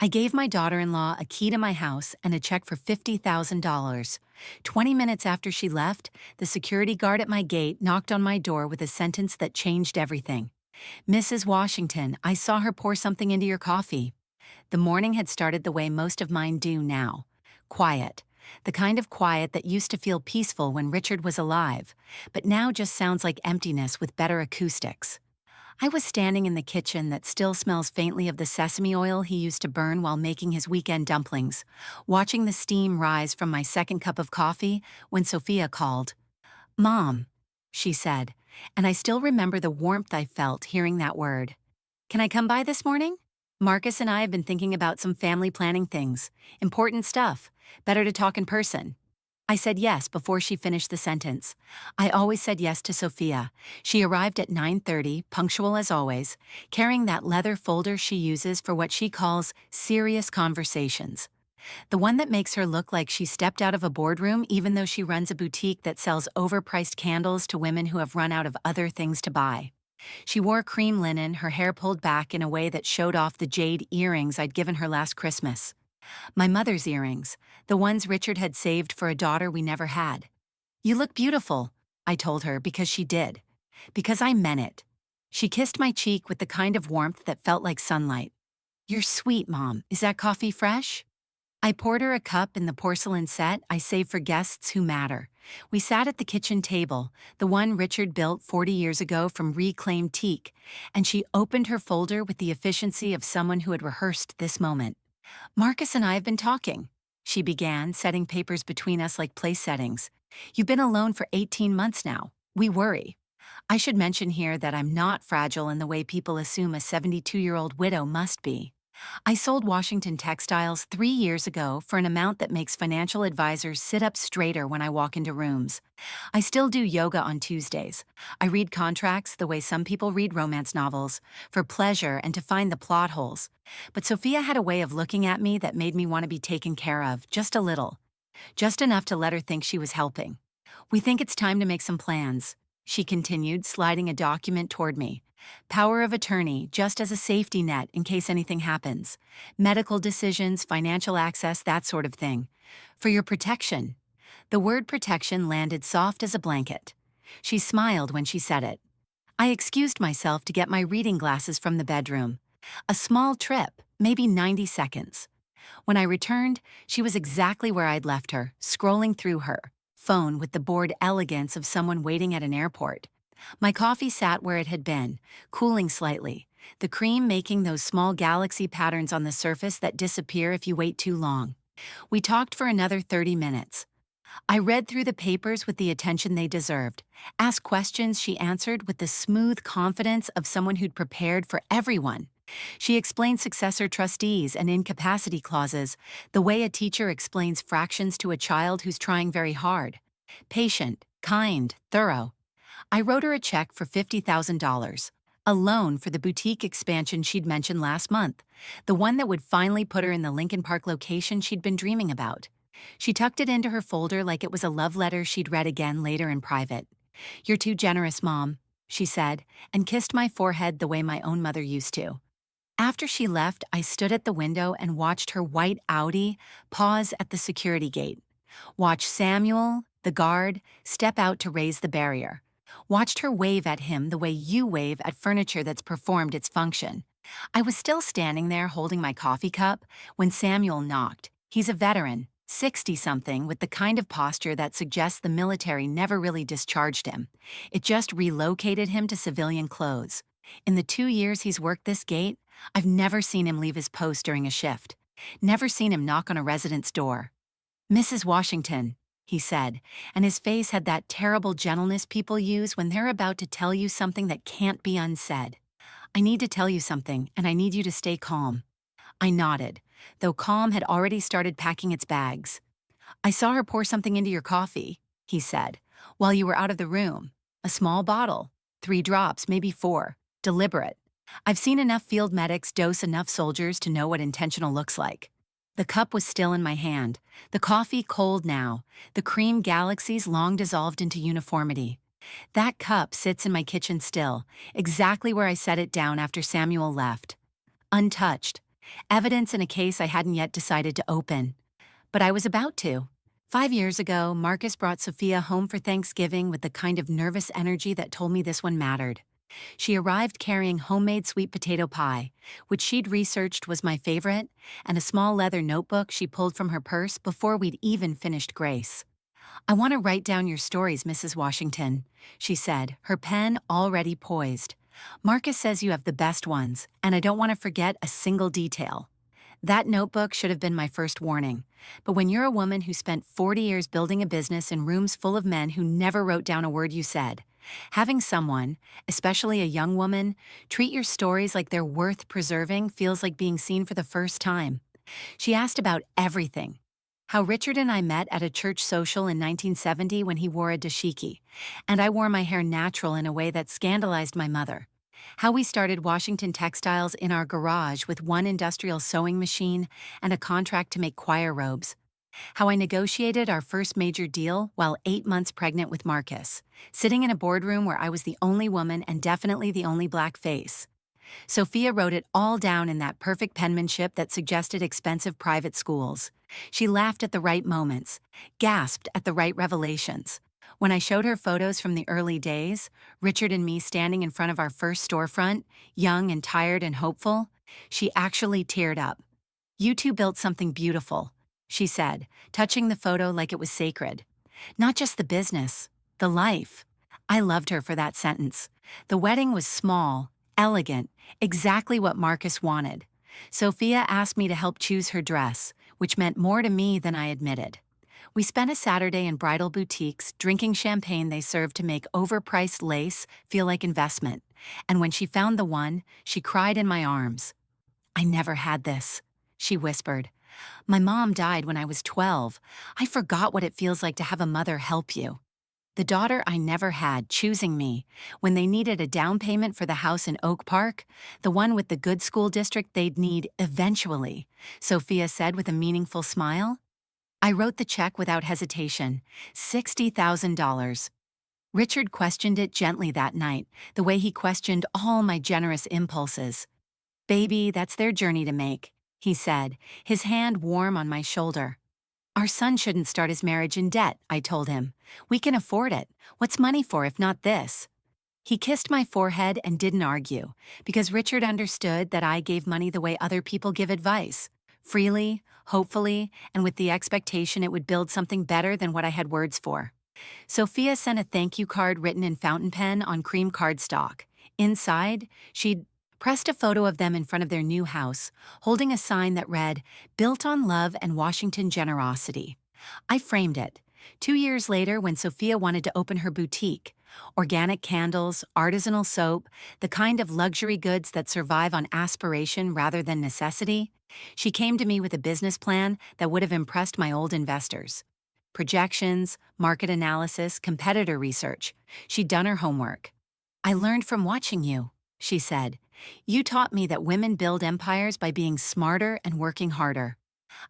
I gave my daughter-in-law a key to my house and a check for $50,000. 20 minutes after she left, the security guard at my gate knocked on my door with a sentence that changed everything. "Mrs. Washington, I saw her pour something into your coffee." The morning had started the way most of mine do now. Quiet. The kind of quiet that used to feel peaceful when Richard was alive, but now just sounds like emptiness with better acoustics. I was standing in the kitchen that still smells faintly of the sesame oil he used to burn while making his weekend dumplings, watching the steam rise from my second cup of coffee when Sophia called. "Mom," she said, and I still remember the warmth I felt hearing that word. "Can I come by this morning? Marcus and I have been thinking about some family planning things. Important stuff. Better to talk in person." I said yes before she finished the sentence. I always said yes to Sophia. She arrived at 9:30, punctual as always, carrying that leather folder she uses for what she calls serious conversations. The one that makes her look like she stepped out of a boardroom even though she runs a boutique that sells overpriced candles to women who have run out of other things to buy. She wore cream linen, her hair pulled back in a way that showed off the jade earrings I'd given her last Christmas. My mother's earrings, the ones Richard had saved for a daughter we never had. "You look beautiful," I told her because she did. Because I meant it. She kissed my cheek with the kind of warmth that felt like sunlight. "You're sweet, Mom. Is that coffee fresh?" I poured her a cup in the porcelain set I save for guests who matter. We sat at the kitchen table, the one Richard built 40 years ago from reclaimed teak, and she opened her folder with the efficiency of someone who had rehearsed this moment. "Marcus and I have been talking," she began, setting papers between us like place settings. "You've been alone for 18 months now. We worry." I should mention here that I'm not fragile in the way people assume a 72-year-old widow must be. I sold Washington Textiles 3 years ago for an amount that makes financial advisors sit up straighter when I walk into rooms. I still do yoga on Tuesdays. I read contracts the way some people read romance novels, for pleasure and to find the plot holes. But Sophia had a way of looking at me that made me want to be taken care of, just a little. Just enough to let her think she was helping. "We think it's time to make some plans," she continued, sliding a document toward me. "Power of attorney, just as a safety net in case anything happens. Medical decisions, financial access, that sort of thing. For your protection." The word protection landed soft as a blanket. She smiled when she said it. I excused myself to get my reading glasses from the bedroom. A small trip, maybe 90 seconds. When I returned, she was exactly where I'd left her, scrolling through her phone with the bored elegance of someone waiting at an airport. My coffee sat where it had been, cooling slightly, the cream making those small galaxy patterns on the surface that disappear if you wait too long. We talked for another 30 minutes. I read through the papers with the attention they deserved, asked questions she answered with the smooth confidence of someone who'd prepared for everyone. She explained successor trustees and incapacity clauses the way a teacher explains fractions to a child who's trying very hard. Patient, kind, thorough. I wrote her a check for $50,000, a loan for the boutique expansion she'd mentioned last month, the one that would finally put her in the Lincoln Park location she'd been dreaming about. She tucked it into her folder like it was a love letter she'd read again later in private. "You're too generous, Mom," she said, and kissed my forehead the way my own mother used to. After she left, I stood at the window and watched her white Audi pause at the security gate. Watched Samuel, the guard, step out to raise the barrier. Watched her wave at him the way you wave at furniture that's performed its function. I was still standing there holding my coffee cup when Samuel knocked. He's a veteran, 60-something, with the kind of posture that suggests the military never really discharged him. It just relocated him to civilian clothes. In the 2 years he's worked this gate, I've never seen him leave his post during a shift. Never seen him knock on a resident's door. "Mrs. Washington," he said, and his face had that terrible gentleness people use when they're about to tell you something that can't be unsaid. "I need to tell you something, and I need you to stay calm." I nodded, though calm had already started packing its bags. "I saw her pour something into your coffee," he said, "while you were out of the room. A small bottle, 3 drops, maybe 4. Deliberate. I've seen enough field medics dose enough soldiers to know what intentional looks like." The cup was still in my hand, the coffee cold now, the cream galaxies long dissolved into uniformity. That cup sits in my kitchen still, exactly where I set it down after Samuel left. Untouched. evidence in a case I hadn't yet decided to open. But I was about to. 5 years ago, Marcus brought Sophia home for Thanksgiving with the kind of nervous energy that told me this one mattered. She arrived carrying homemade sweet potato pie, which she'd researched was my favorite, and a small leather notebook she pulled from her purse before we'd even finished grace. "I want to write down your stories, Mrs. Washington," she said, her pen already poised. "Marcus says you have the best ones, and I don't want to forget a single detail." That notebook should have been my first warning. But when you're a woman who spent 40 years building a business in rooms full of men who never wrote down a word you said, having someone, especially a young woman, treat your stories like they're worth preserving feels like being seen for the first time. She asked about everything. How Richard and I met at a church social in 1970 when he wore a dashiki, and I wore my hair natural in a way that scandalized my mother. How we started Washington Textiles in our garage with one industrial sewing machine and a contract to make choir robes. How I negotiated our first major deal while 8 months pregnant with Marcus, sitting in a boardroom where I was the only woman and definitely the only black face. Sophia wrote it all down in that perfect penmanship that suggested expensive private schools. She laughed at the right moments, gasped at the right revelations. When I showed her photos from the early days, Richard and me standing in front of our first storefront, young and tired and hopeful, she actually teared up. "You two built something beautiful," she said, touching the photo like it was sacred. "Not just the business, the life." I loved her for that sentence. The wedding was small, elegant, exactly what Marcus wanted. Sophia asked me to help choose her dress, which meant more to me than I admitted. We spent a Saturday in bridal boutiques, drinking champagne they served to make overpriced lace feel like investment. And when she found the one, she cried in my arms. "I never had this," she whispered. "My mom died when I was 12. I forgot what it feels like to have a mother help you." The daughter I never had choosing me when they needed a down payment for the house in Oak Park, the one with the good school district they'd need eventually, Sophia said with a meaningful smile. I wrote the check without hesitation, $60,000. Richard questioned it gently that night, the way he questioned all my generous impulses. "Baby, that's their journey to make," he said, his hand warm on my shoulder. "Our son shouldn't start his marriage in debt," I told him. "We can afford it. What's money for if not this?" He kissed my forehead and didn't argue, because Richard understood that I gave money the way other people give advice. Freely, hopefully, and with the expectation it would build something better than what I had words for. Sophia sent a thank you card written in fountain pen on cream cardstock. Inside, she'd pressed a photo of them in front of their new house, holding a sign that read, "Built on love and Washington generosity." I framed it. 2 years later, when Sophia wanted to open her boutique, organic candles, artisanal soap, the kind of luxury goods that survive on aspiration rather than necessity, she came to me with a business plan that would have impressed my old investors. Projections, market analysis, competitor research. She'd done her homework. "I learned from watching you," she said. "You taught me that women build empires by being smarter and working harder."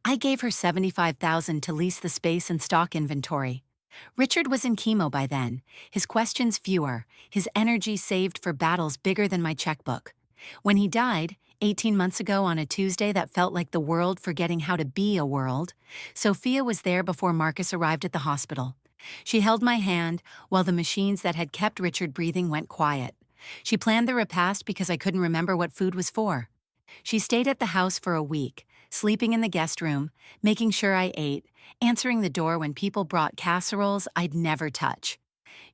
I gave her $75,000 to lease the space and stock inventory. Richard was in chemo by then, his questions fewer, his energy saved for battles bigger than my checkbook. When he died, 18 months ago on a Tuesday that felt like the world forgetting how to be a world, Sophia was there before Marcus arrived at the hospital. She held my hand while the machines that had kept Richard breathing went quiet. She planned the repast because I couldn't remember what food was for. She stayed at the house for a week, sleeping in the guest room, making sure I ate, answering the door when people brought casseroles I'd never touch.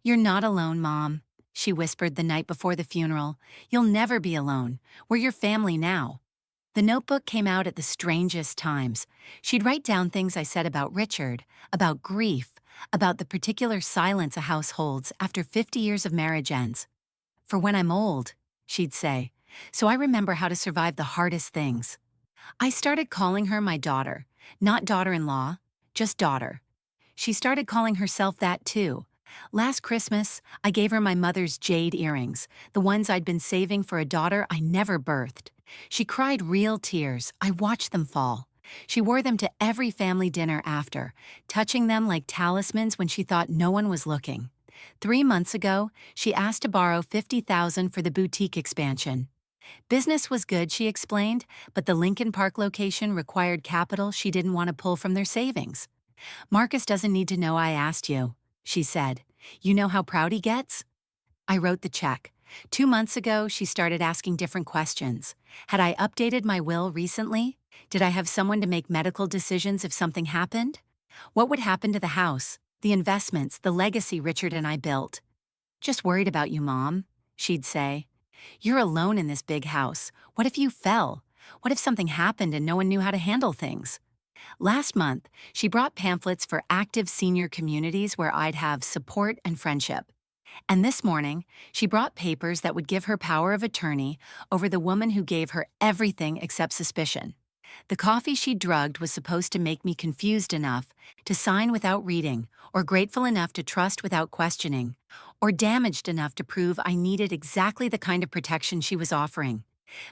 "You're not alone, Mom," she whispered the night before the funeral. "You'll never be alone. We're your family now." The notebook came out at the strangest times. She'd write down things I said about Richard, about grief, about the particular silence a house holds after 50 years of marriage ends. "For when I'm old," she'd say, "so I remember how to survive the hardest things." I started calling her my daughter, not daughter-in-law, just daughter. She started calling herself that too. Last Christmas, I gave her my mother's jade earrings, the ones I'd been saving for a daughter I never birthed. She cried real tears. I watched them fall. She wore them to every family dinner after, touching them like talismans when she thought no one was looking. 3 months ago, she asked to borrow $50,000 for the boutique expansion. Business was good, she explained, but the Lincoln Park location required capital she didn't want to pull from their savings. Marcus doesn't need to know I asked you, she said. You know how proud he gets? I wrote the check. 2 months ago, she started asking different questions. Had I updated my will recently? Did I have someone to make medical decisions if something happened? What would happen to the house, the investments, the legacy Richard and I built? Just worried about you, Mom, she'd say. You're alone in this big house. What if you fell? What if something happened and no one knew how to handle things? Last month, she brought pamphlets for active senior communities where I'd have support and friendship. And this morning, she brought papers that would give her power of attorney over the woman who gave her everything except suspicion. The coffee she drugged was supposed to make me confused enough to sign without reading, or grateful enough to trust without questioning, or damaged enough to prove I needed exactly the kind of protection she was offering.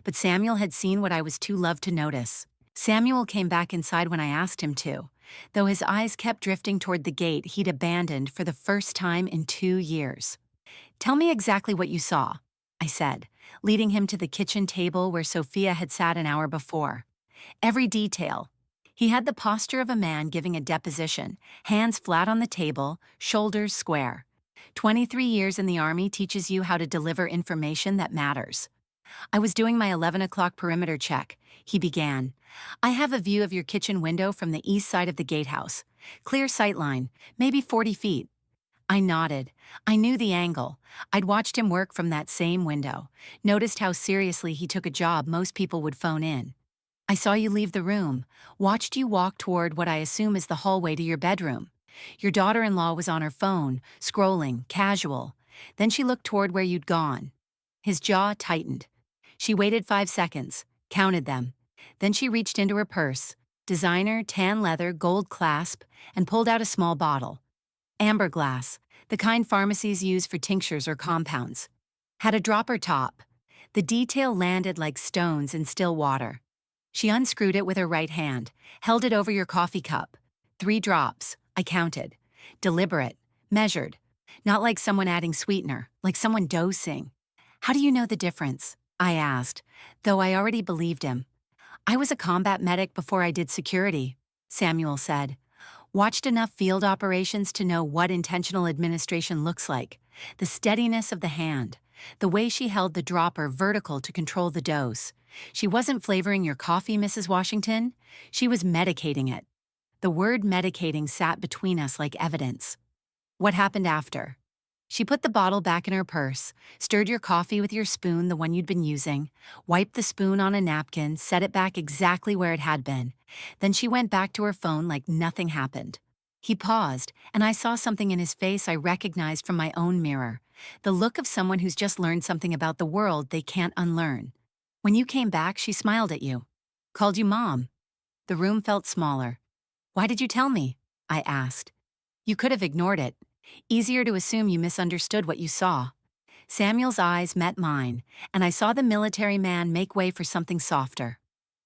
But Samuel had seen what I was too loved to notice. Samuel came back inside when I asked him to, though his eyes kept drifting toward the gate he'd abandoned for the first time in 2 years. Tell me exactly what you saw, I said, leading him to the kitchen table where Sophia had sat an hour before. Every detail. He had the posture of a man giving a deposition, hands flat on the table, shoulders square. 23 years in the Army teaches you how to deliver information that matters. I was doing my 11 o'clock perimeter check, he began. I have a view of your kitchen window from the east side of the gatehouse. Clear sightline, maybe 40 feet. I nodded. I knew the angle. I'd watched him work from that same window, noticed how seriously he took a job most people would phone in. I saw you leave the room, watched you walk toward what I assume is the hallway to your bedroom. Your daughter-in-law was on her phone, scrolling, casual. Then she looked toward where you'd gone. His jaw tightened. She waited 5 seconds, counted them. Then she reached into her purse, designer, tan leather, gold clasp, and pulled out a small bottle. Amber glass, the kind pharmacies use for tinctures or compounds. Had a dropper top. The detail landed like stones in still water. She unscrewed it with her right hand, held it over your coffee cup. 3 drops, I counted. Deliberate, measured. Not like someone adding sweetener, like someone dosing. How do you know the difference? I asked, though I already believed him. I was a combat medic before I did security, Samuel said. Watched enough field operations to know what intentional administration looks like. The steadiness of the hand. The way she held the dropper vertical to control the dose. She wasn't flavoring your coffee, Mrs. Washington. She was medicating it. The word medicating sat between us like evidence. What happened after? She put the bottle back in her purse, stirred your coffee with your spoon, the one you'd been using, wiped the spoon on a napkin, set it back exactly where it had been. Then she went back to her phone like nothing happened. He paused, and I saw something in his face I recognized from my own mirror. The look of someone who's just learned something about the world they can't unlearn. When you came back, she smiled at you. Called you Mom. The room felt smaller. Why did you tell me? I asked. You could have ignored it. Easier to assume you misunderstood what you saw. Samuel's eyes met mine, and I saw the military man make way for something softer.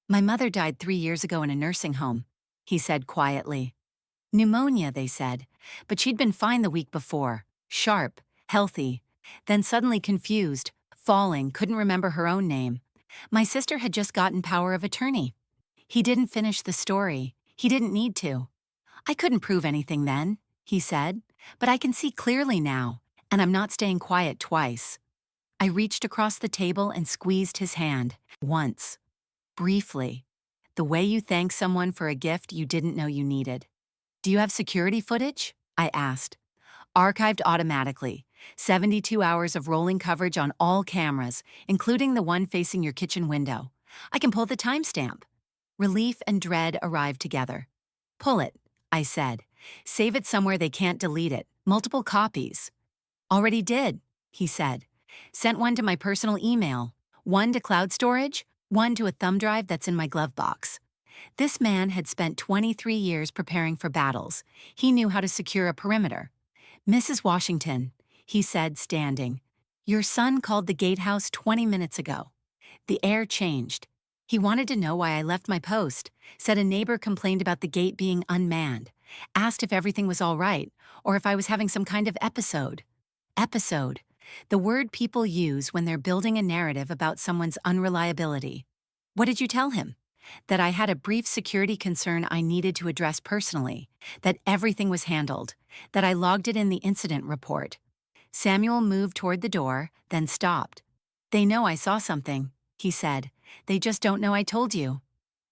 My mother died 3 years ago in a nursing home, he said quietly. Pneumonia, they said, but she'd been fine the week before, sharp, healthy, then suddenly confused, falling, couldn't remember her own name. My sister had just gotten power of attorney. He didn't finish the story. He didn't need to. I couldn't prove anything then, he said, but I can see clearly now, and I'm not staying quiet twice. I reached across the table and squeezed his hand, once. Briefly. The way you thank someone for a gift you didn't know you needed. Do you have security footage? I asked. Archived automatically. 72 hours of rolling coverage on all cameras, including the one facing your kitchen window. I can pull the timestamp. Relief and dread arrived together. Pull it, I said. Save it somewhere they can't delete it. Multiple copies. Already did, he said. Sent one to my personal email, one to cloud storage, one to a thumb drive that's in my glove box. This man had spent 23 years preparing for battles. He knew how to secure a perimeter. Mrs. Washington, he said, standing. Your son called the gatehouse 20 minutes ago. The air changed. He wanted to know why I left my post, said a neighbor complained about the gate being unmanned, asked if everything was all right, or if I was having some kind of episode. Episode. The word people use when they're building a narrative about someone's unreliability. What did you tell him? That I had a brief security concern I needed to address personally, that everything was handled, that I logged it in the incident report. Samuel moved toward the door, then stopped. They know I saw something, he said. They just don't know I told you.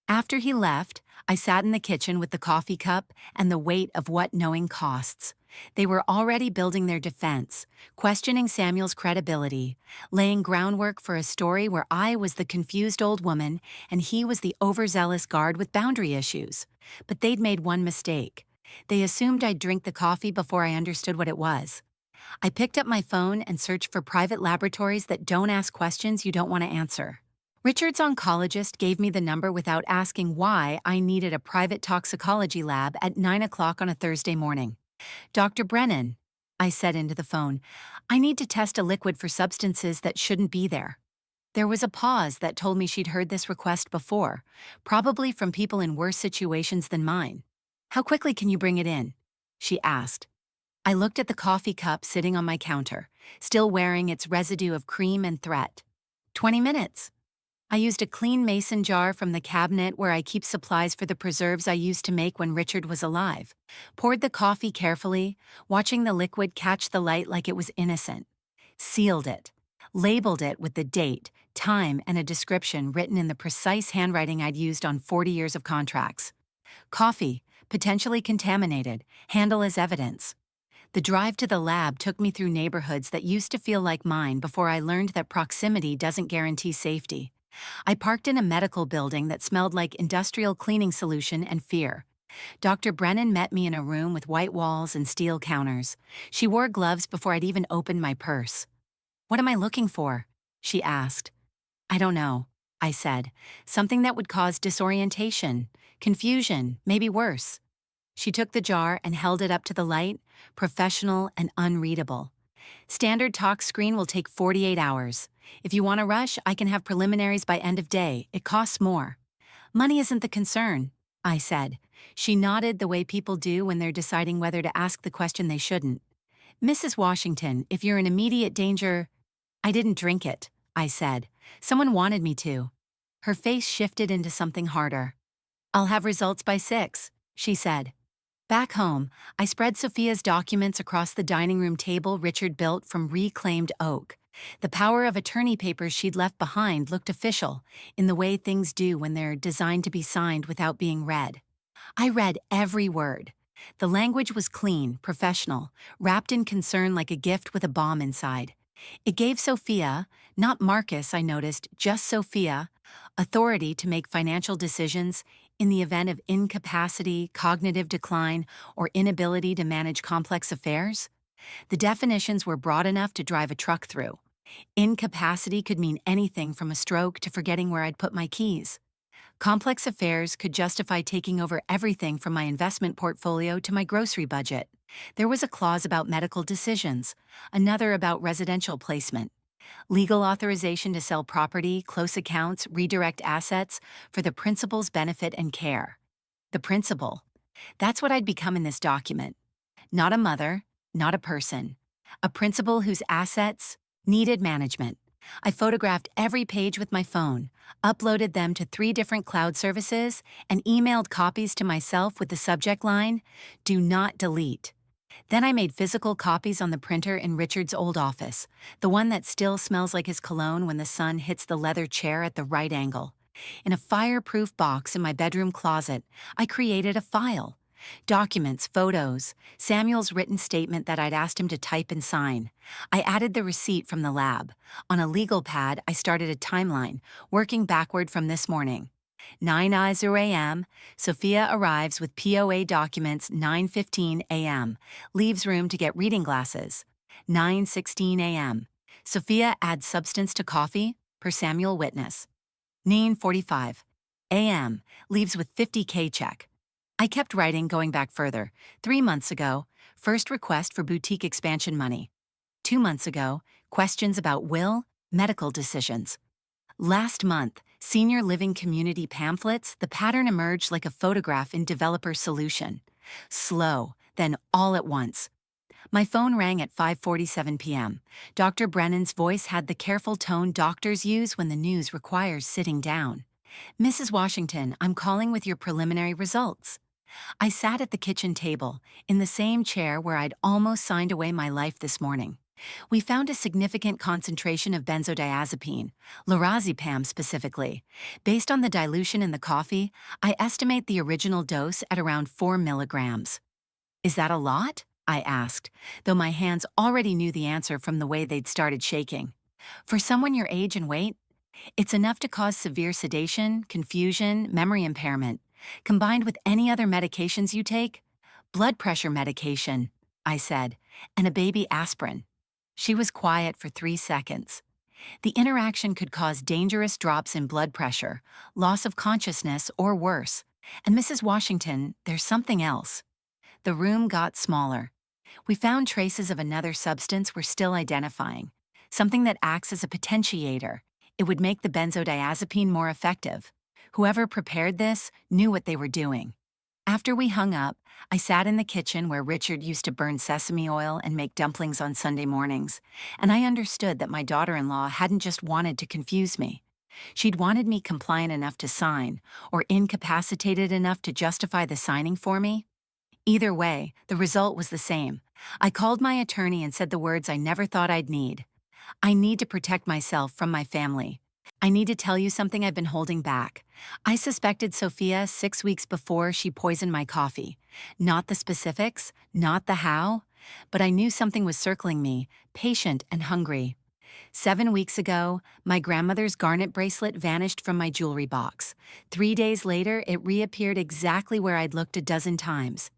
After he left, I sat in the kitchen with the coffee cup and the weight of what knowing costs. They were already building their defense, questioning Samuel's credibility, laying groundwork for a story where I was the confused old woman and he was the overzealous guard with boundary issues. But they'd made one mistake. They assumed I'd drink the coffee before I understood what it was. I picked up my phone and searched for private laboratories that don't ask questions you don't want to answer. Richard's oncologist gave me the number without asking why I needed a private toxicology lab at 9 o'clock on a Thursday morning. Dr. Brennan, I said into the phone, I need to test a liquid for substances that shouldn't be there. There was a pause that told me she'd heard this request before, probably from people in worse situations than mine. How quickly can you bring it in? She asked. I looked at the coffee cup sitting on my counter, still wearing its residue of cream and threat. 20 minutes. I used a clean mason jar from the cabinet where I keep supplies for the preserves I used to make when Richard was alive, poured the coffee carefully, watching the liquid catch the light like it was innocent, sealed it, labeled it with the date, time, and a description written in the precise handwriting I'd used on 40 years of contracts. Coffee, potentially contaminated, handle as evidence. The drive to the lab took me through neighborhoods that used to feel like mine before I learned that proximity doesn't guarantee safety. I parked in a medical building that smelled like industrial cleaning solution and fear. Dr. Brennan met me in a room with white walls and steel counters. She wore gloves before I'd even opened my purse. What am I looking for? She asked. I don't know, I said. Something that would cause disorientation, confusion, maybe worse. She took the jar and held it up to the light, professional and unreadable. Standard tox screen will take 48 hours. If you want to rush, I can have preliminaries by end of day. It costs more. Money isn't the concern, I said. She nodded the way people do when they're deciding whether to ask the question they shouldn't. Mrs. Washington, if you're in immediate danger... I didn't drink it, I said. Someone wanted me to. Her face shifted into something harder. I'll have results by 6, she said. Back home, I spread Sophia's documents across the dining room table Richard built from reclaimed oak. The power of attorney papers she'd left behind looked official, in the way things do when they're designed to be signed without being read. I read every word. The language was clean, professional, wrapped in concern like a gift with a bomb inside. It gave Sophia, not Marcus I noticed, just Sophia, authority to make financial decisions in the event of incapacity, cognitive decline, or inability to manage complex affairs. The definitions were broad enough to drive a truck through. Incapacity could mean anything from a stroke to forgetting where I'd put my keys. Complex affairs could justify taking over everything from my investment portfolio to my grocery budget. There was a clause about medical decisions, another about residential placement. Legal authorization to sell property, close accounts, redirect assets for the principal's benefit and care. The principal. That's what I'd become in this document. Not a mother, not a person. A principal whose assets needed management. I photographed every page with my phone, uploaded them to 3 different cloud services, and emailed copies to myself with the subject line, "Do not delete." Then I made physical copies on the printer in Richard's old office, the one that still smells like his cologne when the sun hits the leather chair at the right angle. In a fireproof box in my bedroom closet, I created a file. Documents, photos, Samuel's written statement that I'd asked him to type and sign. I added the receipt from the lab. On a legal pad, I started a timeline, working backward from this morning. 9:00 a.m., Sophia arrives with POA documents 9:15 a.m., leaves room to get reading glasses. 9:16 a.m., Sophia adds substance to coffee, per Samuel witness. 9:45 a.m., leaves with $50K check. I kept writing going back further. 3 months ago, first request for boutique expansion money. 2 months ago, questions about will, medical decisions. Last month, senior living community pamphlets, the pattern emerged like a photograph in developer solution. Slow, then all at once. My phone rang at 5:47 p.m. Dr. Brennan's voice had the careful tone doctors use when the news requires sitting down. "Mrs. Washington, I'm calling with your preliminary results." I sat at the kitchen table, in the same chair where I'd almost signed away my life this morning. We found a significant concentration of benzodiazepine, lorazepam specifically. Based on the dilution in the coffee, I estimate the original dose at around 4 milligrams. "Is that a lot?" I asked, though my hands already knew the answer from the way they'd started shaking. "For someone your age and weight, it's enough to cause severe sedation, confusion, memory impairment. Combined with any other medications you take, blood pressure medication," I said, "and a baby aspirin." She was quiet for 3 seconds. "The interaction could cause dangerous drops in blood pressure, loss of consciousness, or worse. And Mrs. Washington, there's something else." The room got smaller. We found traces of another substance we're still identifying, something that acts as a potentiator. It would make the benzodiazepine more effective. Whoever prepared this knew what they were doing. After we hung up, I sat in the kitchen where Richard used to burn sesame oil and make dumplings on Sunday mornings, and I understood that my daughter-in-law hadn't just wanted to confuse me. She'd wanted me compliant enough to sign, or incapacitated enough to justify the signing for me. Either way, the result was the same. I called my attorney and said the words I never thought I'd need. "I need to protect myself from my family. I need to tell you something I've been holding back. I suspected Sophia 6 weeks before she poisoned my coffee. Not the specifics, not the how, but I knew something was circling me, patient and hungry. 7 weeks ago, my grandmother's garnet bracelet vanished from my jewelry box. 3 days later, it reappeared exactly where I'd looked a dozen times.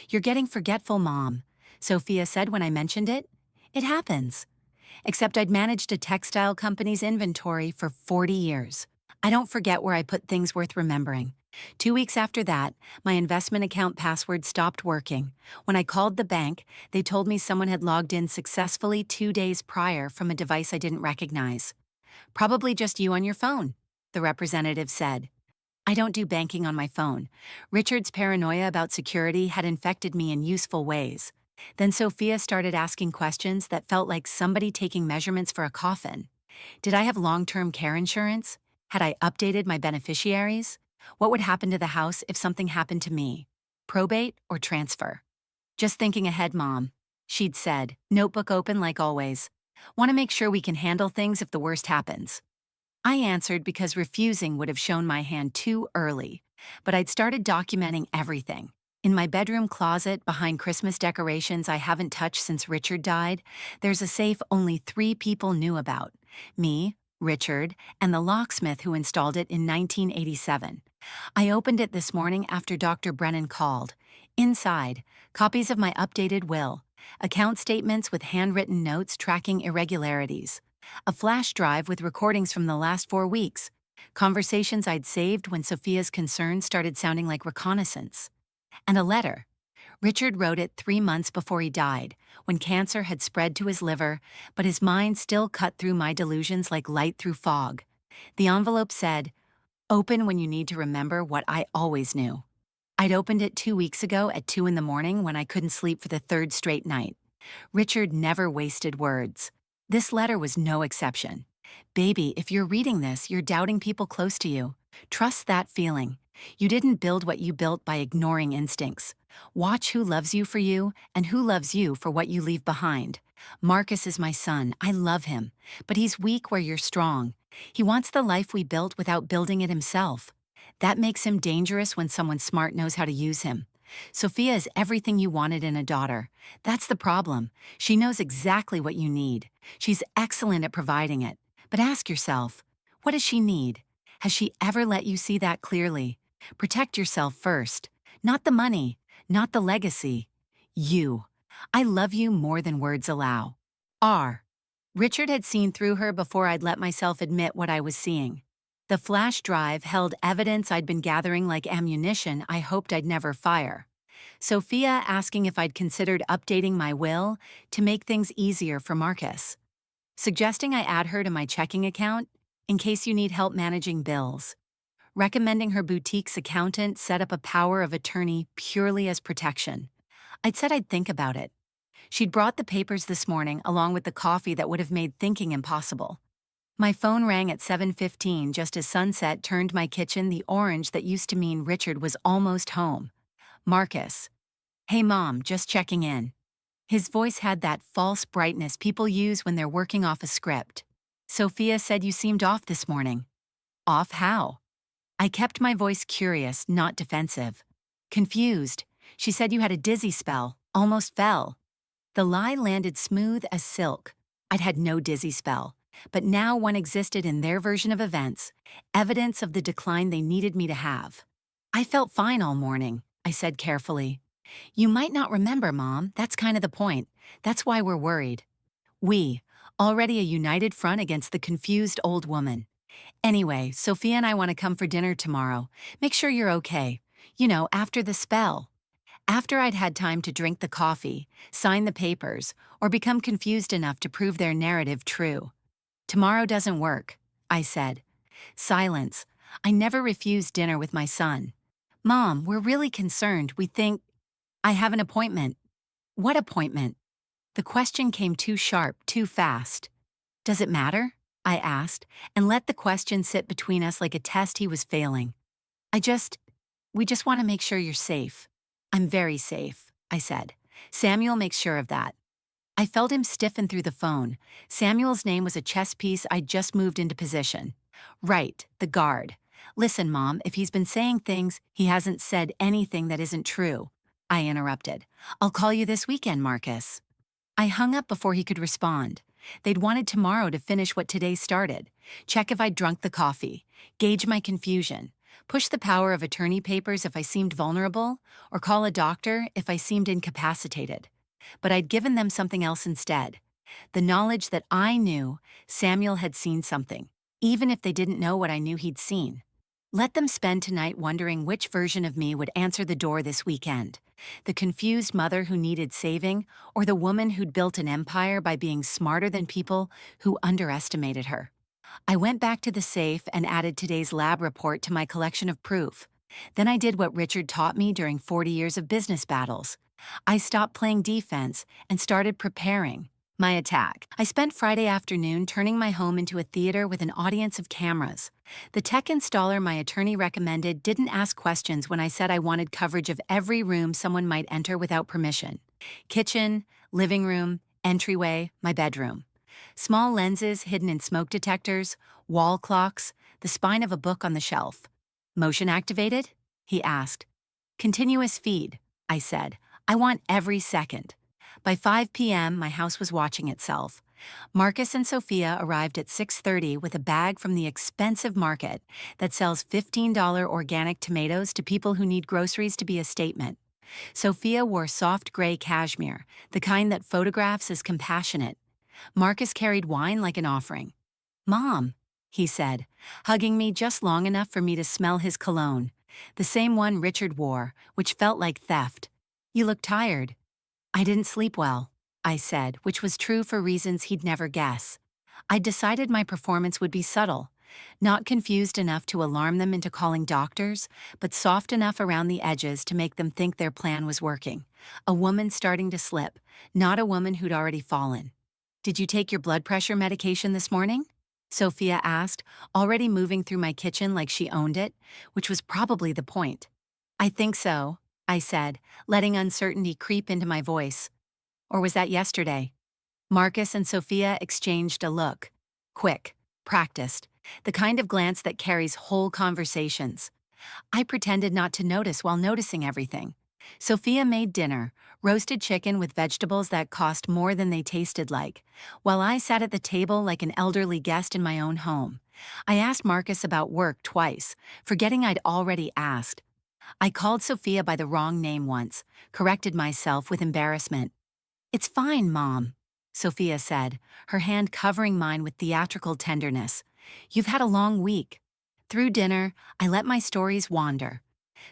"You're getting forgetful, Mom," Sophia said when I mentioned it. It happens. Except I'd managed a textile company's inventory for 40 years. I don't forget where I put things worth remembering. 2 weeks after that, my investment account password stopped working. When I called the bank, they told me someone had logged in successfully 2 days prior from a device I didn't recognize. "Probably just you on your phone," the representative said. I don't do banking on my phone. Richard's paranoia about security had infected me in useful ways. Then Sophia started asking questions that felt like somebody taking measurements for a coffin. Did I have long-term care insurance? Had I updated my beneficiaries? What would happen to the house if something happened to me? Probate or transfer? "Just thinking ahead, Mom," she'd said, notebook open like always. "Want to make sure we can handle things if the worst happens." I answered because refusing would have shown my hand too early, but I'd started documenting everything. In my bedroom closet, behind Christmas decorations I haven't touched since Richard died, there's a safe only 3 people knew about: me, Richard, and the locksmith who installed it in 1987. I opened it this morning after Dr. Brennan called. Inside, copies of my updated will, account statements with handwritten notes tracking irregularities, a flash drive with recordings from the last 4 weeks, conversations I'd saved when Sophia's concerns started sounding like reconnaissance, and a letter. Richard wrote it 3 months before he died, when cancer had spread to his liver, but his mind still cut through my delusions like light through fog. The envelope said, "Open when you need to remember what I always knew." I'd opened it 2 weeks ago at 2 in the morning when I couldn't sleep for the third straight night. Richard never wasted words. This letter was no exception. "Baby, if you're reading this, you're doubting people close to you. Trust that feeling. You didn't build what you built by ignoring instincts. Watch who loves you for you and who loves you for what you leave behind. Marcus is my son. I love him. But he's weak where you're strong. He wants the life we built without building it himself. That makes him dangerous when someone smart knows how to use him. Sophia is everything you wanted in a daughter. That's the problem. She knows exactly what you need. She's excellent at providing it. But ask yourself, what does she need? Has she ever let you see that clearly? Protect yourself first. Not the money, not the legacy. You. I love you more than words allow. R. Richard had seen through her before I'd let myself admit what I was seeing. The flash drive held evidence I'd been gathering like ammunition I hoped I'd never fire. Sophia asking if I'd considered updating my will to make things easier for Marcus. Suggesting I add her to my checking account in case you need help managing bills. Recommending her boutique's accountant set up a power of attorney purely as protection. I'd said I'd think about it. She'd brought the papers this morning along with the coffee that would have made thinking impossible. My phone rang at 7:15 just as sunset turned my kitchen the orange that used to mean Richard was almost home. Marcus. Hey mom, just checking in. His voice had that false brightness people use when they're working off a script. Sophia said you seemed off this morning. Off how? I kept my voice curious, not defensive. Confused. She said you had a dizzy spell, almost fell. The lie landed smooth as silk. I'd had no dizzy spell, but now one existed in their version of events, evidence of the decline they needed me to have. I felt fine all morning, I said carefully. You might not remember, Mom. That's kind of the point. That's why we're worried. We, already a united front against the confused old woman. Anyway, Sophia and I want to come for dinner tomorrow. Make sure you're okay. You know, after the spell. After I'd had time to drink the coffee, sign the papers, or become confused enough to prove their narrative true. Tomorrow doesn't work, I said. Silence. I never refused dinner with my son. Mom, we're really concerned. We think I have an appointment. What appointment? The question came too sharp, too fast. Does it matter? I asked, and let the question sit between us like a test he was failing. We just want to make sure you're safe. I'm very safe, I said. Samuel makes sure of that. I felt him stiffen through the phone. Samuel's name was a chess piece I'd just moved into position. Right, the guard. Listen, Mom, if he's been saying things, he hasn't said anything that isn't true. I interrupted. I'll call you this weekend, Marcus. I hung up before he could respond. They'd wanted tomorrow to finish what today started. Check if I'd drunk the coffee. Gauge my confusion. Push the power of attorney papers if I seemed vulnerable, or call a doctor if I seemed incapacitated. But I'd given them something else instead. The knowledge that I knew Samuel had seen something, even if they didn't know what I knew he'd seen. Let them spend tonight wondering which version of me would answer the door this weekend. The confused mother who needed saving, or the woman who'd built an empire by being smarter than people who underestimated her. I went back to the safe and added today's lab report to my collection of proof. Then I did what Richard taught me during 40 years of business battles. I stopped playing defense and started preparing my attack. I spent Friday afternoon turning my home into a theater with an audience of cameras. The tech installer my attorney recommended didn't ask questions when I said I wanted coverage of every room someone might enter without permission. Kitchen, living room, entryway, my bedroom. Small lenses hidden in smoke detectors, wall clocks, the spine of a book on the shelf. Motion activated? He asked. Continuous feed, I said. I want every second. By 5 p.m., my house was watching itself. Marcus and Sophia arrived at 6:30 with a bag from the expensive market that sells $15 organic tomatoes to people who need groceries to be a statement. Sophia wore soft gray cashmere, the kind that photographs as compassionate. Marcus carried wine like an offering. Mom, he said, hugging me just long enough for me to smell his cologne, the same one Richard wore, which felt like theft. You look tired. I didn't sleep well, I said, which was true for reasons he'd never guess. I'd decided my performance would be subtle, not confused enough to alarm them into calling doctors, but soft enough around the edges to make them think their plan was working. A woman starting to slip, not a woman who'd already fallen. Did you take your blood pressure medication this morning? Sophia asked, already moving through my kitchen like she owned it, which was probably the point. I think so, I said, letting uncertainty creep into my voice. Or was that yesterday? Marcus and Sophia exchanged a look. Quick, practiced, the kind of glance that carries whole conversations. I pretended not to notice while noticing everything. Sophia made dinner, roasted chicken with vegetables that cost more than they tasted like, while I sat at the table like an elderly guest in my own home. I asked Marcus about work twice, forgetting I'd already asked. I called Sophia by the wrong name once, corrected myself with embarrassment. It's fine, Mom, Sophia said, her hand covering mine with theatrical tenderness. You've had a long week. Through dinner, I let my stories wander.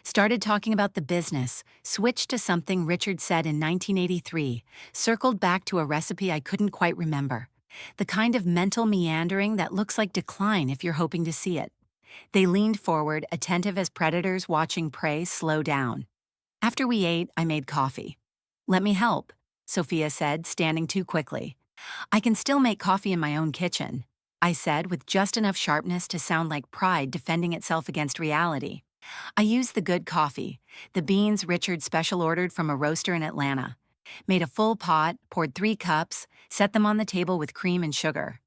Started talking about the business, switched to something Richard said in 1983, circled back to a recipe I couldn't quite remember. The kind of mental meandering that looks like decline if you're hoping to see it. They leaned forward, attentive as predators watching prey slow down. After we ate, I made coffee. Let me help, Sophia said, standing too quickly. I can still make coffee in my own kitchen, I said with just enough sharpness to sound like pride defending itself against reality. I used the good coffee, the beans Richard special ordered from a roaster in Atlanta. Made a full pot, poured 3 cups, set them on the table with cream and sugar.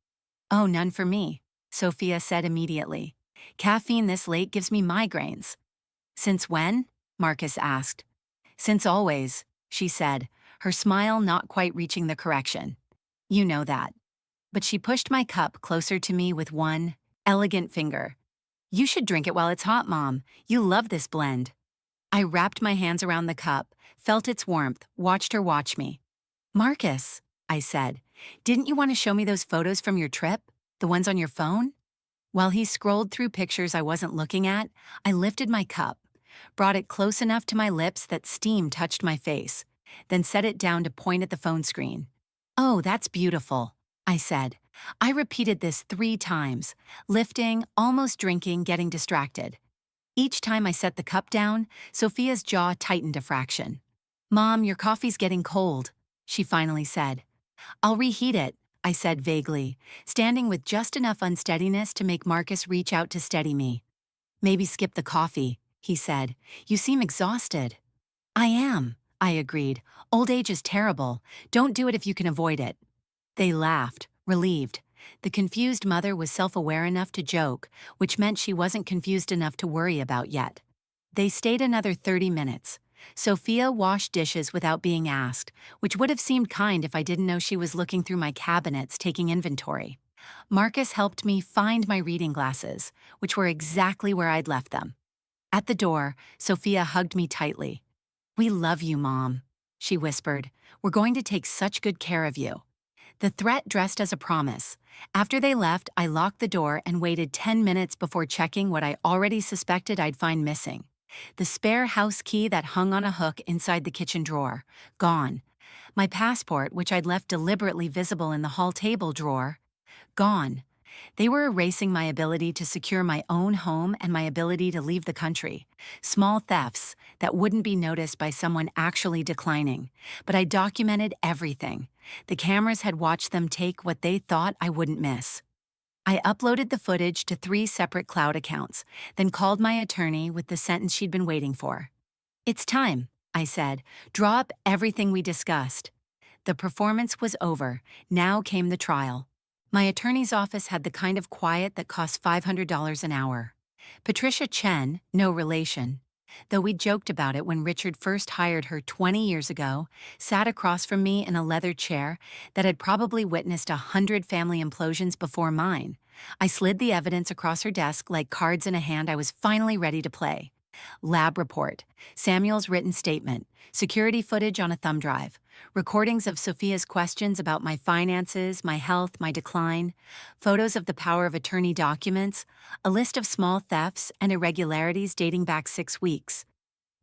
Oh, none for me, Sophia said immediately. Caffeine this late gives me migraines. Since when? Marcus asked. Since always, she said, her smile not quite reaching the correction. You know that. But she pushed my cup closer to me with one elegant finger. You should drink it while it's hot, Mom. You love this blend. I wrapped my hands around the cup, felt its warmth, watched her watch me. Marcus, I said, didn't you want to show me those photos from your trip? The ones on your phone? While he scrolled through pictures I wasn't looking at, I lifted my cup, brought it close enough to my lips that steam touched my face, then set it down to point at the phone screen. Oh, that's beautiful, I said. I repeated this 3 times, lifting, almost drinking, getting distracted. Each time I set the cup down, Sophia's jaw tightened a fraction. Mom, your coffee's getting cold, she finally said. I'll reheat it, I said vaguely, standing with just enough unsteadiness to make Marcus reach out to steady me. Maybe skip the coffee, he said. You seem exhausted. I am, I agreed. Old age is terrible. Don't do it if you can avoid it. They laughed, relieved. The confused mother was self-aware enough to joke, which meant she wasn't confused enough to worry about yet. They stayed another 30 minutes. Sophia washed dishes without being asked, which would have seemed kind if I didn't know she was looking through my cabinets taking inventory. Marcus helped me find my reading glasses, which were exactly where I'd left them. At the door, Sophia hugged me tightly. We love you, Mom, she whispered. We're going to take such good care of you. The threat dressed as a promise. After they left, I locked the door and waited 10 minutes before checking what I already suspected I'd find missing. The spare house key that hung on a hook inside the kitchen drawer. Gone. My passport, which I'd left deliberately visible in the hall table drawer. Gone. They were erasing my ability to secure my own home and my ability to leave the country. Small thefts that wouldn't be noticed by someone actually declining. But I documented everything. The cameras had watched them take what they thought I wouldn't miss. I uploaded the footage to 3 separate cloud accounts, then called my attorney with the sentence she'd been waiting for. It's time, I said. Draw up everything we discussed. The performance was over. Now came the trial. My attorney's office had the kind of quiet that costs $500 an hour. Patricia Chen, no relation, though we joked about it when Richard first hired her 20 years ago, sat across from me in a leather chair that had probably witnessed 100 family implosions before mine. I slid the evidence across her desk like cards in a hand I was finally ready to play. Lab report, Samuel's written statement, security footage on a thumb drive, recordings of Sophia's questions about my finances, my health, my decline, photos of the power of attorney documents, a list of small thefts and irregularities dating back 6 weeks.